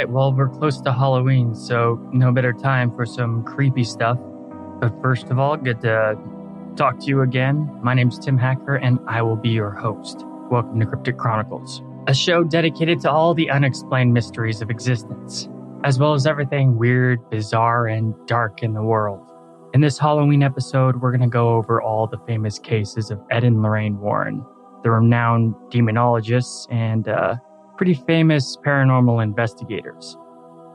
right, well, we're close to Halloween, so no better time for some creepy stuff. But first of all, good to talk to you again. My name's Tim Hacker, and I will be your host. Welcome to Cryptic Chronicles, a show dedicated to all the unexplained mysteries of existence, as well as everything weird, bizarre, and dark in the world. In this Halloween episode, we're going to go over all the famous cases of Ed and Lorraine Warren, the renowned demonologists and pretty famous paranormal investigators.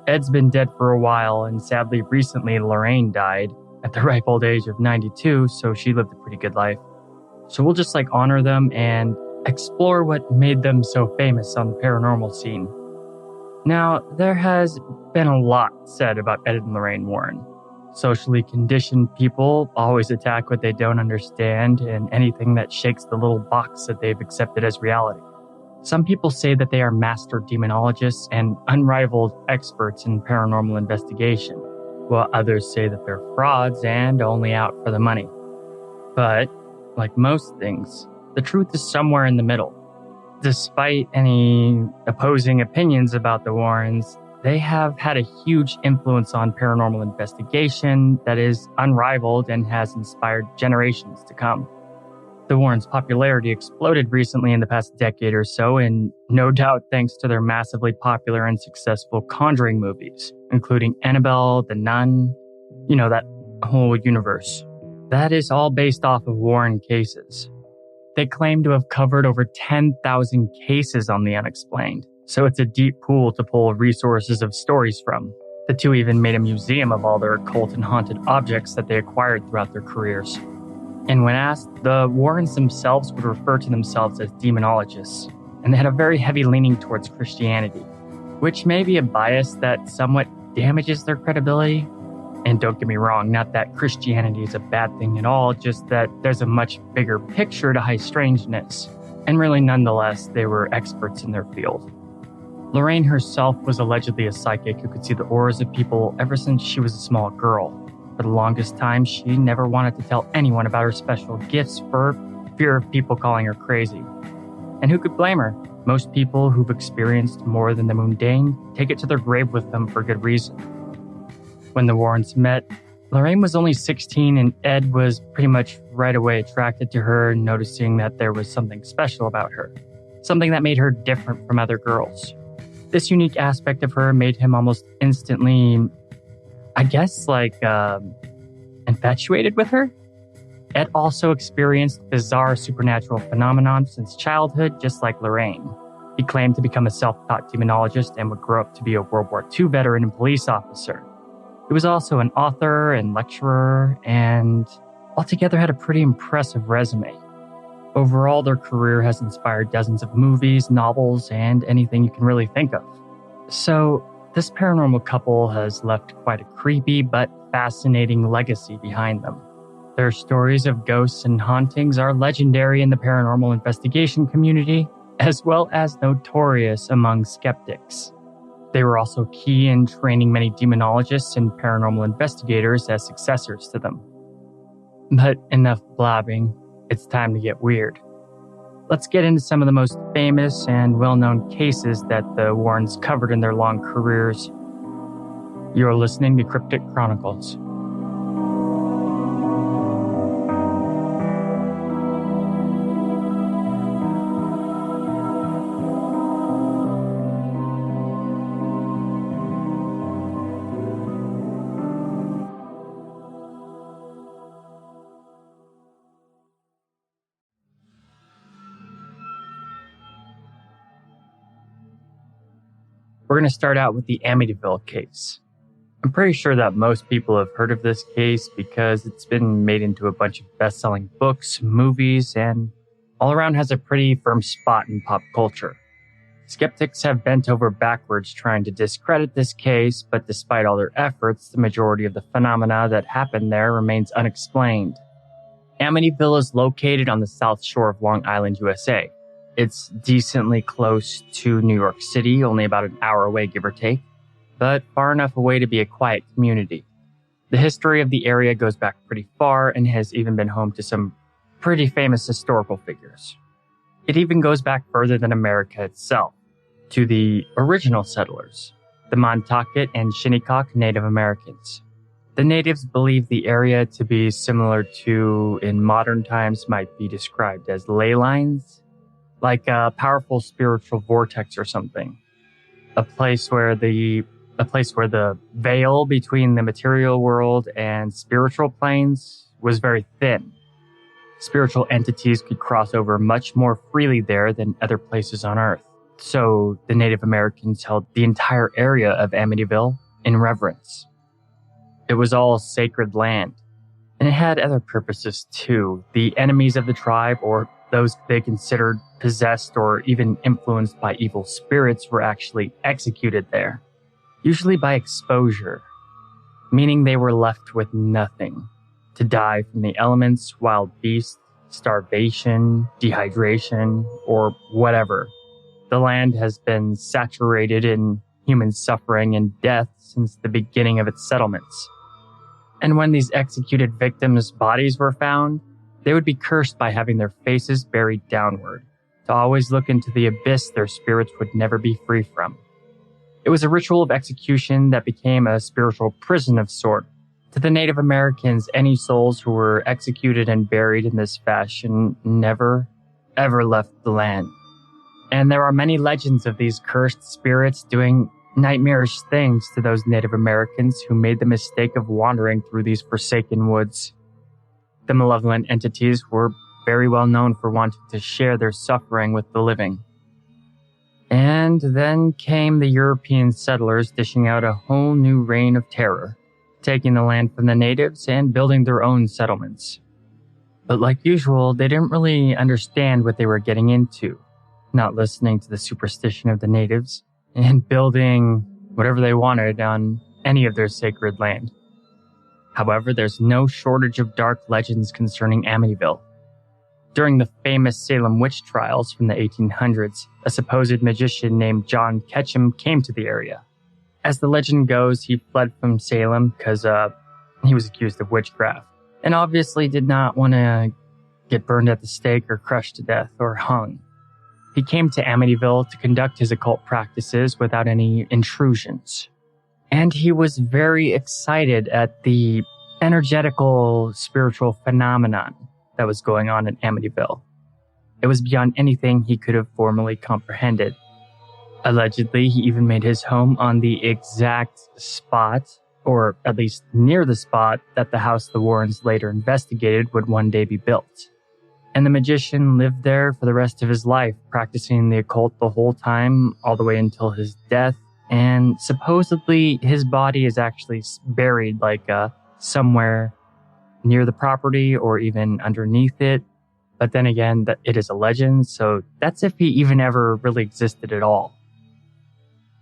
Ed's been dead for a while, and sadly, recently Lorraine died at the ripe old age of 92, so she lived a pretty good life. So we'll just honor them and explore what made them so famous on the paranormal scene. Now, there has been a lot said about Ed and Lorraine Warren. Socially conditioned people always attack what they don't understand and anything that shakes the little box that they've accepted as reality. Some people say that they are master demonologists and unrivaled experts in paranormal investigation, while others say that they're frauds and only out for the money. But, like most things, the truth is somewhere in the middle. Despite any opposing opinions about the Warrens, they have had a huge influence on paranormal investigation that is unrivaled and has inspired generations to come. The Warrens' popularity exploded recently in the past decade or so, and no doubt thanks to their massively popular and successful Conjuring movies, including Annabelle, The Nun, that whole universe. That is all based off of Warren cases. They claim to have covered over 10,000 cases on the unexplained, so it's a deep pool to pull resources of stories from. The two even made a museum of all their occult and haunted objects that they acquired throughout their careers. And when asked, the Warrens themselves would refer to themselves as demonologists, and they had a very heavy leaning towards Christianity, which may be a bias that somewhat damages their credibility. And don't get me wrong, not that Christianity is a bad thing at all, just that there's a much bigger picture to high strangeness. And really, nonetheless, they were experts in their field. Lorraine herself was allegedly a psychic who could see the auras of people ever since she was a small girl. For the longest time, she never wanted to tell anyone about her special gifts for fear of people calling her crazy. And who could blame her? Most people who've experienced more than the mundane take it to their grave with them for good reason. When the Warrens met, Lorraine was only 16 and Ed was pretty much right away attracted to her, noticing that there was something special about her, something that made her different from other girls. This unique aspect of her made him almost instantly, infatuated with her. Ed also experienced bizarre supernatural phenomenon since childhood, just like Lorraine. He claimed to become a self-taught demonologist and would grow up to be a World War II veteran and police officer. He was also an author and lecturer, and altogether had a pretty impressive resume. Overall, their career has inspired dozens of movies, novels, and anything you can really think of. So, this paranormal couple has left quite a creepy but fascinating legacy behind them. Their stories of ghosts and hauntings are legendary in the paranormal investigation community, as well as notorious among skeptics. They were also key in training many demonologists and paranormal investigators as successors to them. But enough blabbing, it's time to get weird. Let's get into some of the most famous and well-known cases that the Warrens covered in their long careers. You're listening to Cryptic Chronicles. We're going to start out with the Amityville case. I'm pretty sure that most people have heard of this case because it's been made into a bunch of best-selling books, movies, and all around has a pretty firm spot in pop culture. Skeptics have bent over backwards trying to discredit this case, but despite all their efforts, the majority of the phenomena that happened there remains unexplained. Amityville is located on the south shore of Long Island, USA. It's decently close to New York City, only about an hour away, give or take, but far enough away to be a quiet community. The history of the area goes back pretty far and has even been home to some pretty famous historical figures. It even goes back further than America itself, to the original settlers. the Montaukett and Shinnecock Native Americans. The natives believed the area to be similar to, in modern times, might be described as ley lines, like a powerful spiritual vortex or something. A place where the veil between the material world and spiritual planes was very thin. Spiritual entities could cross over much more freely there than other places on Earth. So the Native Americans held the entire area of Amityville in reverence. It was all sacred land, and it had other purposes too. The enemies of the tribe, or those they considered possessed or even influenced by evil spirits, were actually executed there, usually by exposure, meaning they were left with nothing, to die from the elements, wild beasts, starvation, dehydration, or whatever. The land has been saturated in human suffering and death since the beginning of its settlements. And when these executed victims' bodies were found, they would be cursed by having their faces buried downward, to always look into the abyss their spirits would never be free from. It was a ritual of execution that became a spiritual prison of sort. To the Native Americans, any souls who were executed and buried in this fashion never, ever left the land. And there are many legends of these cursed spirits doing nightmarish things to those Native Americans who made the mistake of wandering through these forsaken woods. The malevolent entities were very well known for wanting to share their suffering with the living. And then came the European settlers dishing out a whole new reign of terror, taking the land from the natives and building their own settlements. But like usual, they didn't really understand what they were getting into, not listening to the superstition of the natives, and building whatever they wanted on any of their sacred land. However, there's no shortage of dark legends concerning Amityville. During the famous Salem witch trials from the 1800s, a supposed magician named John Ketchum came to the area. As the legend goes, he fled from Salem because he was accused of witchcraft, and obviously did not want to get burned at the stake or crushed to death or hung. He came to Amityville to conduct his occult practices without any intrusions. And he was very excited at the energetical spiritual phenomenon that was going on in Amityville. It was beyond anything he could have formally comprehended. Allegedly, he even made his home on the exact spot, or at least near the spot, that the house the Warrens later investigated would one day be built. And the magician lived there for the rest of his life, practicing the occult the whole time, all the way until his death. And supposedly his body is actually buried somewhere near the property or even underneath it. But then again, it is a legend, so that's if he even ever really existed at all.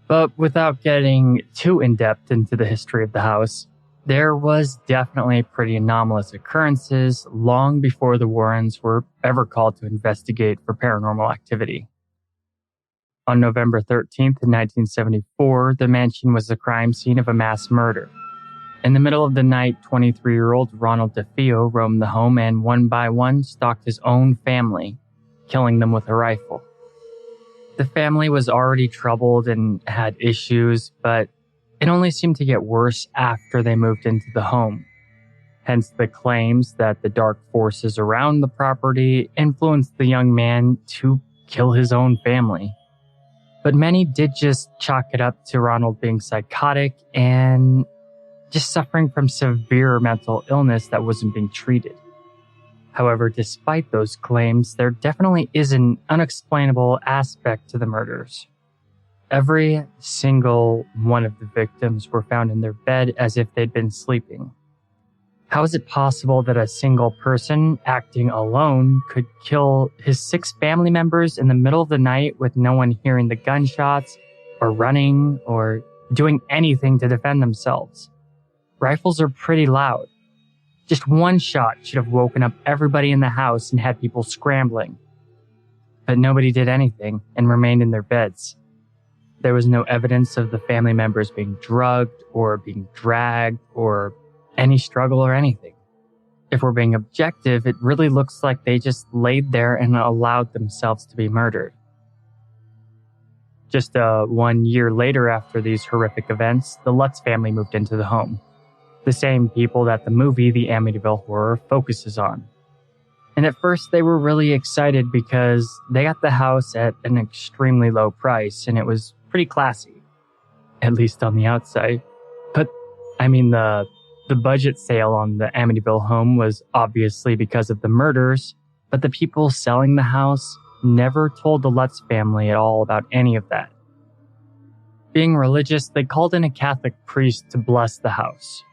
But without getting too in-depth into the history of the house, there was definitely pretty anomalous occurrences long before the Warrens were ever called to investigate for paranormal activity. On November 13th, 1974, the mansion was the crime scene of a mass murder. In the middle of the night, 23-year-old Ronald DeFeo roamed the home and one by one stalked his own family, killing them with a rifle. The family was already troubled and had issues, but it only seemed to get worse after they moved into the home. Hence the claims that the dark forces around the property influenced the young man to kill his own family. But many did just chalk it up to Ronald being psychotic and just suffering from severe mental illness that wasn't being treated. However, despite those claims, there definitely is an unexplainable aspect to the murders. Every single one of the victims were found in their bed as if they'd been sleeping. How is it possible that a single person acting alone could kill his 6 family members in the middle of the night with no one hearing the gunshots or running or doing anything to defend themselves? Rifles are pretty loud. Just one shot should have woken up everybody in the house and had people scrambling. But nobody did anything and remained in their beds. There was no evidence of the family members being drugged or being dragged or any struggle or anything. If we're being objective, it really looks like they just laid there and allowed themselves to be murdered. Just 1 year later after these horrific events, the Lutz family moved into the home. The same people that the movie The Amityville Horror focuses on. And at first they were really excited because they got the house at an extremely low price and it was pretty classy, at least on the outside. But, the budget sale on the Amityville home was obviously because of the murders, but the people selling the house never told the Lutz family at all about any of that. Being religious, they called in a Catholic priest to bless the house.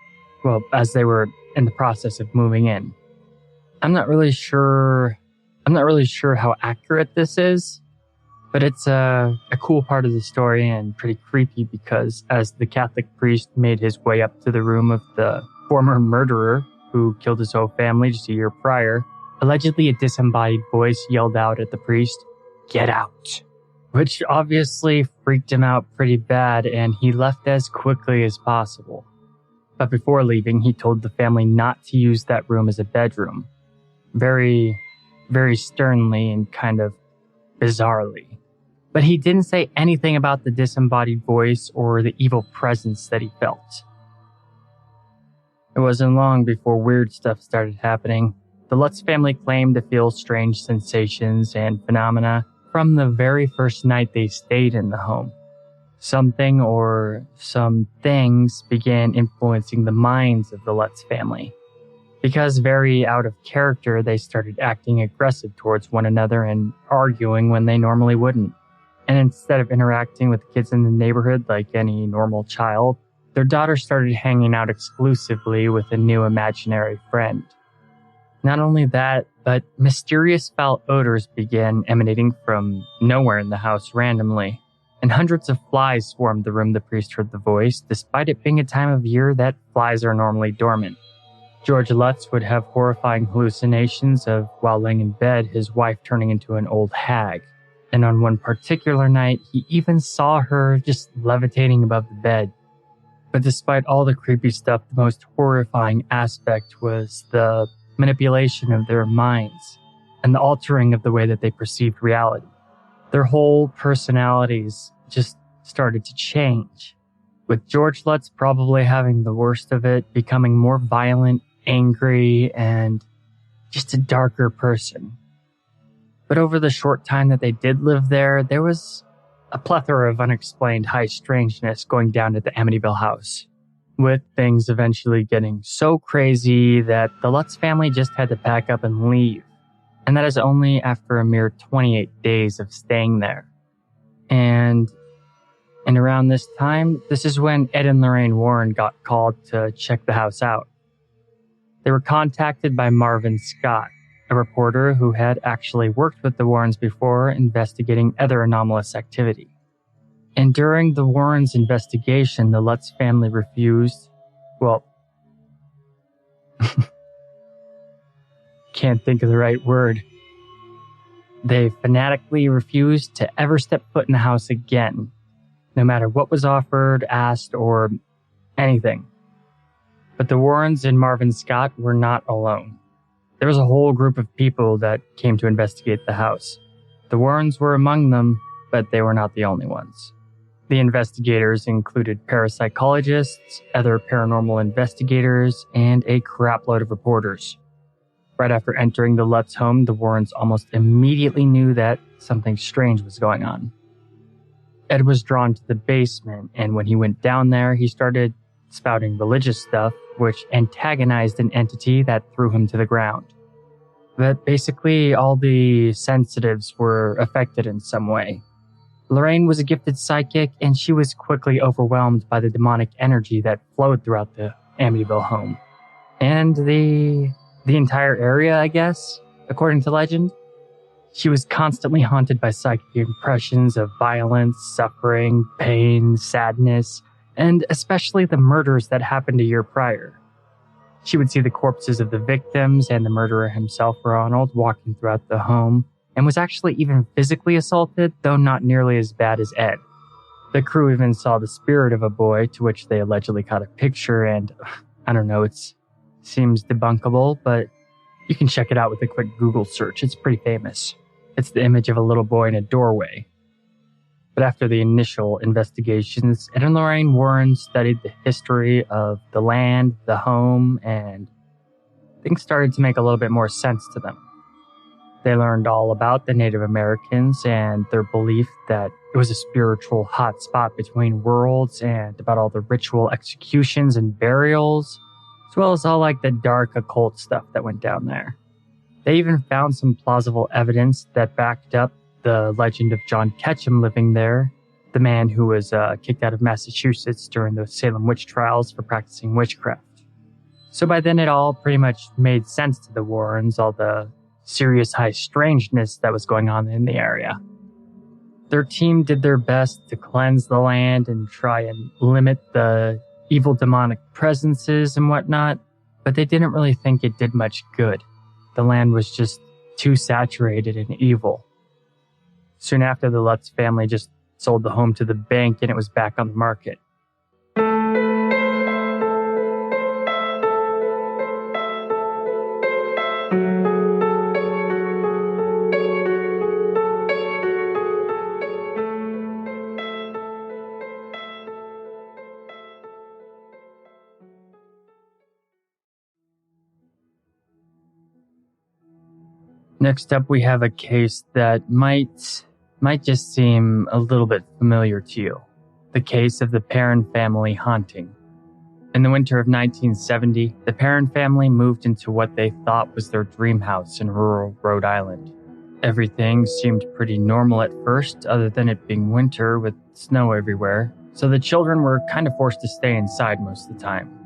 Well, as they were in the process of moving in. I'm not really sure how accurate this is, but it's a cool part of the story and pretty creepy because as the Catholic priest made his way up to the room of the former murderer who killed his whole family just a year prior, allegedly a disembodied voice yelled out at the priest, "Get out!" Which obviously freaked him out pretty bad and he left as quickly as possible. But before leaving, he told the family not to use that room as a bedroom. Very, very sternly and kind of bizarrely. But he didn't say anything about the disembodied voice or the evil presence that he felt. It wasn't long before weird stuff started happening. The Lutz family claimed to feel strange sensations and phenomena from the very first night they stayed in the home. Something or some things began influencing the minds of the Lutz family. Because very out of character, they started acting aggressive towards one another and arguing when they normally wouldn't. And instead of interacting with the kids in the neighborhood like any normal child, their daughter started hanging out exclusively with a new imaginary friend. Not only that, but mysterious foul odors began emanating from nowhere in the house randomly, and hundreds of flies swarmed the room the priest heard the voice, despite it being a time of year that flies are normally dormant. George Lutz would have horrifying hallucinations of, while laying in bed, his wife turning into an old hag. And on one particular night, he even saw her just levitating above the bed. But despite all the creepy stuff, the most horrifying aspect was the manipulation of their minds and the altering of the way that they perceived reality. Their whole personalities just started to change, with George Lutz probably having the worst of it, becoming more violent, angry, and just a darker person. But over the short time that they did live there, there was a plethora of unexplained high strangeness going down at the Amityville house, with things eventually getting so crazy that the Lutz family just had to pack up and leave. And that is only after a mere 28 days of staying there. And around this time, this is when Ed and Lorraine Warren got called to check the house out. They were contacted by Marvin Scott, a reporter who had actually worked with the Warrens before investigating other anomalous activity. And during the Warrens' investigation, the Lutz family refused, can't think of the right word. They fanatically refused to ever step foot in the house again, no matter what was offered, asked, or anything. But the Warrens and Marvin Scott were not alone. There was a whole group of people that came to investigate the house. The Warrens were among them, but they were not the only ones. The investigators included parapsychologists, other paranormal investigators, and a crapload of reporters. Right after entering the Lutz home, the Warrens almost immediately knew that something strange was going on. Ed was drawn to the basement, and when he went down there, he started spouting religious stuff, which antagonized an entity that threw him to the ground. But basically, all the sensitives were affected in some way. Lorraine was a gifted psychic, and she was quickly overwhelmed by the demonic energy that flowed throughout the Amityville home. And the entire area, I guess, according to legend. She was constantly haunted by psychic impressions of violence, suffering, pain, sadness, and especially the murders that happened a year prior. She would see the corpses of the victims and the murderer himself, Ronald, walking throughout the home, and was actually even physically assaulted, though not nearly as bad as Ed. The crew even saw the spirit of a boy, to which they allegedly caught a picture, and I don't know, it seems debunkable, but you can check it out with a quick Google search. It's pretty famous. It's the image of a little boy in a doorway. But after the initial investigations, Ed and Lorraine Warren studied the history of the land, the home, and things started to make a little bit more sense to them. They learned all about the Native Americans and their belief that it was a spiritual hotspot between worlds, and about all the ritual executions and burials, as well as all like the dark occult stuff that went down there. They even found some plausible evidence that backed up the legend of John Ketchum living there, the man who was kicked out of Massachusetts during the Salem witch trials for practicing witchcraft. So by then it all pretty much made sense to the Warrens, all the serious high strangeness that was going on in the area. Their team did their best to cleanse the land and try and limit the evil demonic presences and whatnot, but they didn't really think it did much good. The land was just too saturated in evil. Soon after, the Lutz family just sold the home to the bank and it was back on the market. Next up, we have a case that might just seem a little bit familiar to you. The case of the Perrin family haunting. In the winter of 1970, the Perrin family moved into what they thought was their dream house in rural Rhode Island. Everything seemed pretty normal at first, other than it being winter with snow everywhere, so the children were kind of forced to stay inside most of the time.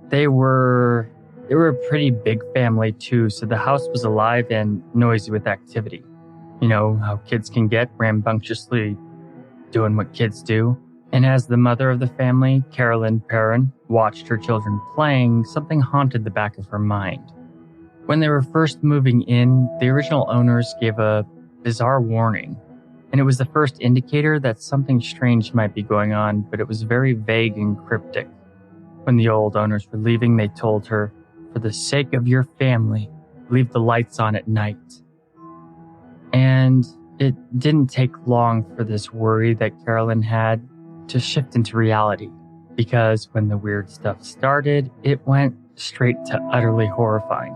They were a pretty big family too, so the house was alive and noisy with activity. You know how kids can get, rambunctiously doing what kids do. And as the mother of the family, Carolyn Perrin, watched her children playing, something haunted the back of her mind. When they were first moving in, the original owners gave a bizarre warning, and it was the first indicator that something strange might be going on, but it was very vague and cryptic. When the old owners were leaving, they told her, "For the sake of your family, leave the lights on at night." And it didn't take long for this worry that Carolyn had to shift into reality, because when the weird stuff started, it went straight to utterly horrifying.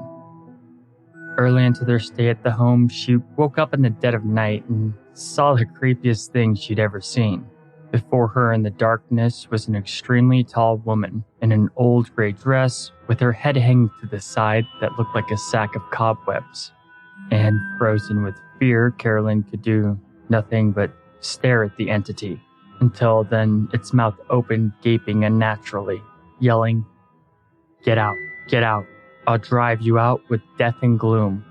Early into their stay at the home, she woke up in the dead of night and saw the creepiest thing she'd ever seen. Before her in the darkness was an extremely tall woman in an old gray dress with her head hanging to the side that looked like a sack of cobwebs. And frozen with fear, Carolyn could do nothing but stare at the entity, until then its mouth opened, gaping unnaturally, yelling, get out, I'll drive you out with death and gloom."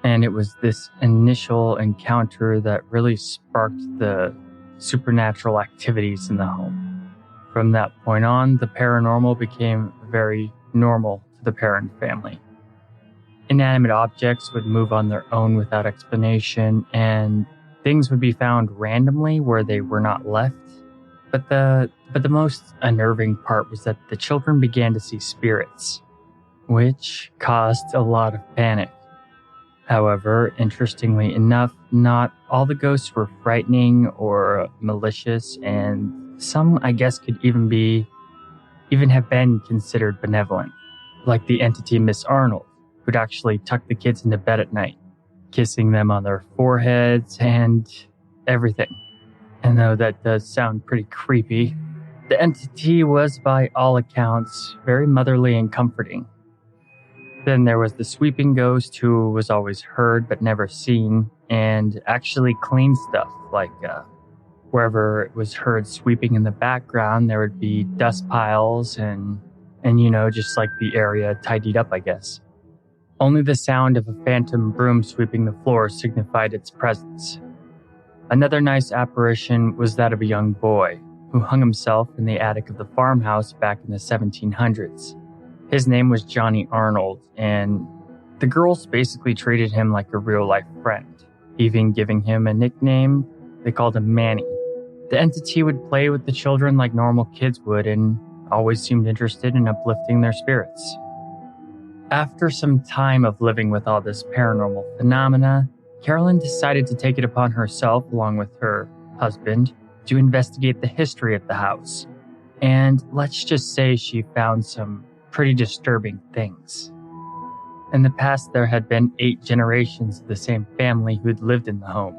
And it was this initial encounter that really sparked the supernatural activities in the home. From that point on, the paranormal became very normal to the Perrin family. Inanimate objects would move on their own without explanation, and things would be found randomly where they were not left. But the most unnerving part was that the children began to see spirits, which caused a lot of panic. However, interestingly enough, not all the ghosts were frightening or malicious, and some, I guess, could even have been considered benevolent, like the entity Miss Arnold, who'd actually tuck the kids into bed at night, kissing them on their foreheads and everything. And though that does sound pretty creepy, the entity was, by all accounts, very motherly and comforting. Then there was the sweeping ghost, who was always heard but never seen, and actually cleaned stuff, like wherever it was heard sweeping in the background, there would be dust piles and just like the area tidied up, I guess. Only the sound of a phantom broom sweeping the floor signified its presence. Another nice apparition was that of a young boy who hung himself in the attic of the farmhouse back in the 1700s. His name was Johnny Arnold, and the girls basically treated him like a real-life friend, even giving him a nickname. They called him Manny. The entity would play with the children like normal kids would, and always seemed interested in uplifting their spirits. After some time of living with all this paranormal phenomena, Carolyn decided to take it upon herself, along with her husband, to investigate the history of the house. And let's just say she found some pretty disturbing things. In the past, there had been 8 generations of the same family who'd lived in the home.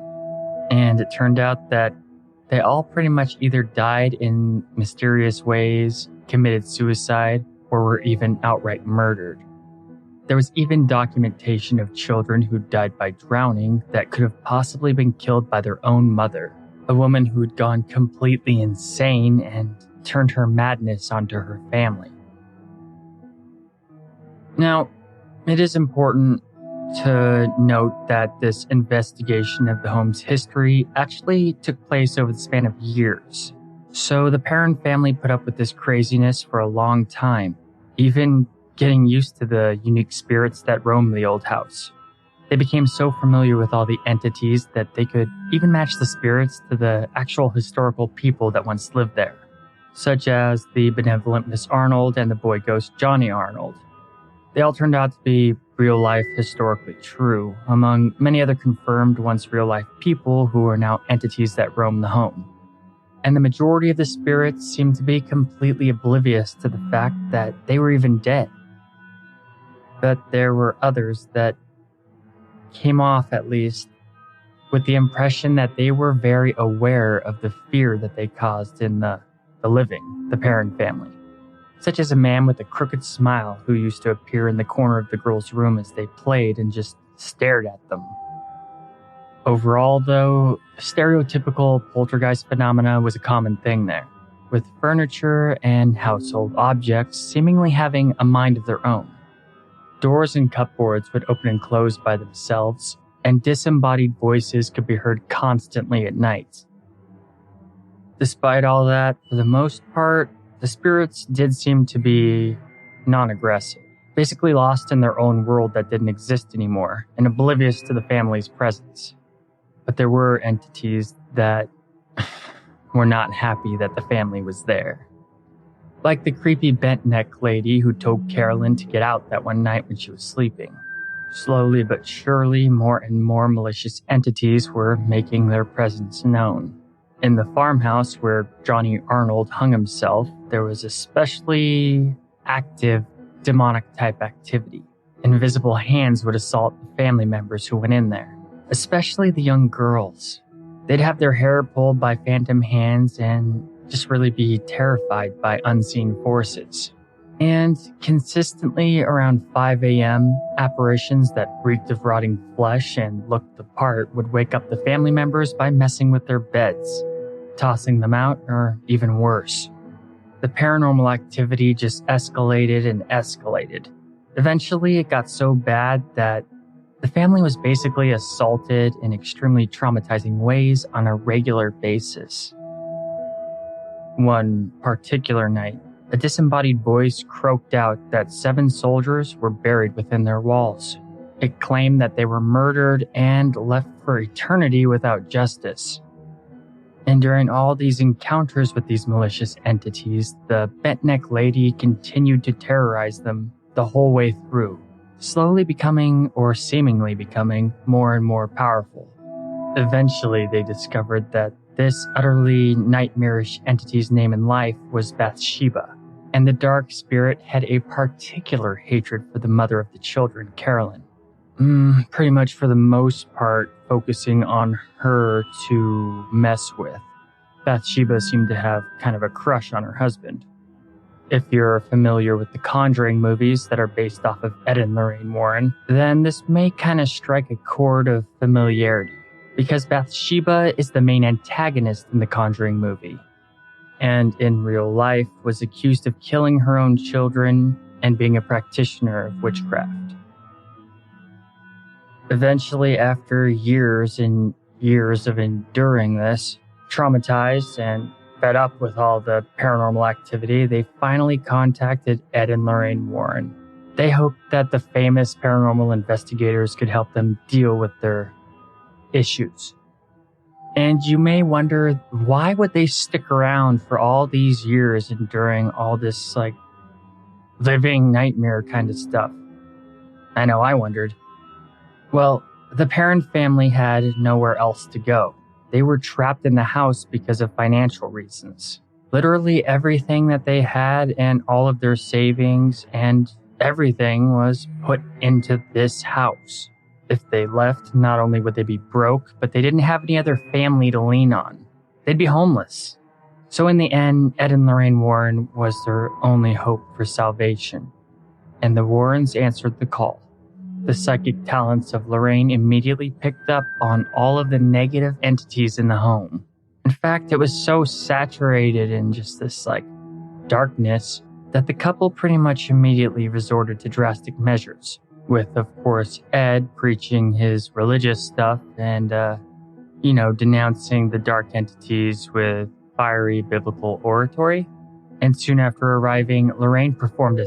And it turned out that they all pretty much either died in mysterious ways, committed suicide, or were even outright murdered. There was even documentation of children who died by drowning that could have possibly been killed by their own mother, a woman who'd gone completely insane and turned her madness onto her family. Now, it is important to note that this investigation of the home's history actually took place over the span of years. So the Perron family put up with this craziness for a long time, even getting used to the unique spirits that roam the old house. They became so familiar with all the entities that they could even match the spirits to the actual historical people that once lived there, such as the benevolent Miss Arnold and the boy ghost Johnny Arnold. They all turned out to be real-life historically true, among many other confirmed once real-life people who are now entities that roam the home. And the majority of the spirits seemed to be completely oblivious to the fact that they were even dead. But there were others that came off, at least, with the impression that they were very aware of the fear that they caused in the living, the Perron family. Such as a man with a crooked smile who used to appear in the corner of the girls' room as they played and just stared at them. Overall, though, stereotypical poltergeist phenomena was a common thing there, with furniture and household objects seemingly having a mind of their own. Doors and cupboards would open and close by themselves, and disembodied voices could be heard constantly at night. Despite all that, for the most part, the spirits did seem to be non-aggressive, basically lost in their own world that didn't exist anymore, and oblivious to the family's presence. But there were entities that were not happy that the family was there. Like the creepy bent neck lady who told Carolyn to get out that one night when she was sleeping. Slowly but surely, more and more malicious entities were making their presence known. In the farmhouse where Johnny Arnold hung himself, there was especially active demonic-type activity. Invisible hands would assault the family members who went in there, especially the young girls. They'd have their hair pulled by phantom hands and just really be terrified by unseen forces. And consistently around 5 a.m., apparitions that reeked of rotting flesh and looked the part would wake up the family members by messing with their beds, tossing them out, or even worse. The paranormal activity just escalated and escalated. Eventually, it got so bad that the family was basically assaulted in extremely traumatizing ways on a regular basis. One particular night, a disembodied voice croaked out that 7 soldiers were buried within their walls. It claimed that they were murdered and left for eternity without justice. And during all these encounters with these malicious entities, the bent-neck lady continued to terrorize them the whole way through, slowly becoming, or seemingly becoming, more and more powerful. Eventually, they discovered that this utterly nightmarish entity's name in life was Bathsheba, and the dark spirit had a particular hatred for the mother of the children, Carolyn. Pretty much for the most part, focusing on her to mess with. Bathsheba seemed to have kind of a crush on her husband. If you're familiar with the Conjuring movies that are based off of Ed and Lorraine Warren, then this may kind of strike a chord of familiarity, because Bathsheba is the main antagonist in the Conjuring movie, and in real life was accused of killing her own children and being a practitioner of witchcraft. Eventually, after years and years of enduring this, traumatized and fed up with all the paranormal activity, they finally contacted Ed and Lorraine Warren. They hoped that the famous paranormal investigators could help them deal with their issues. And you may wonder, why would they stick around for all these years enduring all this, living nightmare kind of stuff? I know I wondered. Well, the Perron family had nowhere else to go. they were trapped in the house because of financial reasons. Literally everything that they had and all of their savings and everything was put into this house. If they left, not only would they be broke, but they didn't have any other family to lean on. They'd be homeless. So in the end, Ed and Lorraine Warren was their only hope for salvation. And the Warrens answered the call. The psychic talents of Lorraine immediately picked up on all of the negative entities in the home. In fact, it was so saturated in just this darkness that the couple pretty much immediately resorted to drastic measures, with, of course, Ed preaching his religious stuff and, denouncing the dark entities with fiery biblical oratory. And soon after arriving, Lorraine performed a